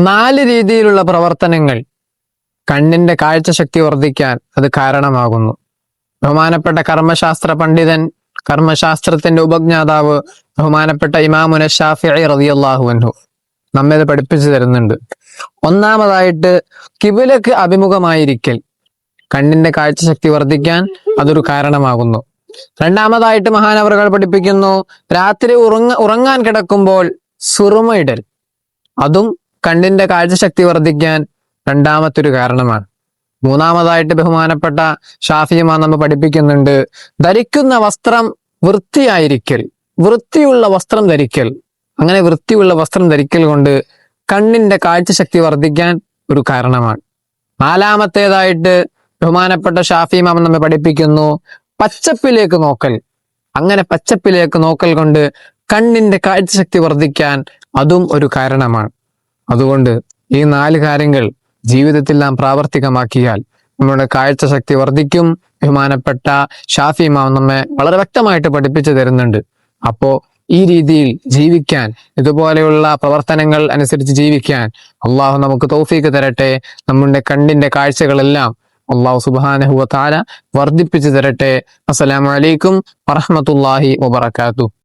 4 രീതിയിലുള്ള പ്രവർത്തനങ്ങൾ കണ്ണിന്റെ കാഴ്ചശക്തി വർദ്ധിക്കാൻ അത് കാരണമാകുന്നു. ബഹുമാനപ്പെട്ട കർമ്മശാസ്ത്ര പണ്ഡിതൻ, കർമ്മശാസ്ത്രത്തിന്റെ ഉപജ്ഞാതാവ് ബഹുമാനപ്പെട്ട ഇമാമുന ശാഫിഈ റളിയല്ലാഹു അൻഹു നമ്മെ ഇത് പഠിപ്പിച്ചു തരുന്നുണ്ട്. ഒന്നാമതായിട്ട് കിബിലക്ക് അഭിമുഖമായിരിക്കൽ കണ്ണിന്റെ കാഴ്ചശക്തി വർദ്ധിക്കാൻ അതൊരു കാരണമാകുന്നു. രണ്ടാമതായിട്ട് മഹാനവറുകൾ പഠിപ്പിക്കുന്നു, രാത്രി ഉറങ്ങാൻ കിടക്കുമ്പോൾ സുറുമയിടൽ, അതും കണ്ണിന്റെ കാഴ്ചശക്തി വർദ്ധിക്കാൻ രണ്ടാമത്തൊരു കാരണമാണ്. മൂന്നാമതായിട്ട് ബഹുമാനപ്പെട്ട ഷാഫിഈ ഇമാം നമ്മെ പഠിപ്പിക്കുന്നുണ്ട്, ധരിക്കുന്ന വസ്ത്രം വൃത്തിയായിരിക്കൽ, വൃത്തിയുള്ള വസ്ത്രം ധരിക്കൽ. അങ്ങനെ വൃത്തിയുള്ള വസ്ത്രം ധരിക്കൽ കൊണ്ട് കണ്ണിന്റെ കാഴ്ചശക്തി വർദ്ധിക്കാൻ ഒരു കാരണമാണ്. നാലാമത്തേതായിട്ട് ബഹുമാനപ്പെട്ട ഷാഫിഈ ഇമാം നമ്മെ പഠിപ്പിക്കുന്നു, പച്ചപ്പിലേക്ക് നോക്കൽ. അങ്ങനെ പച്ചപ്പിലേക്ക് നോക്കൽ കൊണ്ട് കണ്ണിന്റെ കാഴ്ചശക്തി വർദ്ധിക്കാൻ അതും ഒരു കാരണമാണ്. അതുകൊണ്ട് ഈ 4 കാര്യങ്ങൾ ജീവിതത്തിൽ നാം പ്രാവർത്തികമാക്കിയാൽ നമ്മുടെ കാഴ്ചശക്തി വർദ്ധിക്കും. ബഹുമാനപ്പെട്ട ഷാഫിഈ ഇമാം നമ്മെ വളരെ വ്യക്തമായിട്ട് പഠിപ്പിച്ചു തരുന്നുണ്ട്. അപ്പോ ഈ രീതിയിൽ ജീവിക്കാൻ, ഇതുപോലെയുള്ള പ്രവർത്തനങ്ങൾ അനുസരിച്ച് ജീവിക്കാൻ അള്ളാഹു നമുക്ക് തൗഫീക്ക് തരട്ടെ. നമ്മുടെ കണ്ണിന്റെ കാഴ്ചകളെല്ലാം അള്ളാഹു സുബ്ഹാനഹു വ തആല വർദ്ധിപ്പിച്ചു തരട്ടെ. അസ്സലാമു അലൈക്കും വറഹ്മത്തുള്ളാഹി വബറകാതുഹു.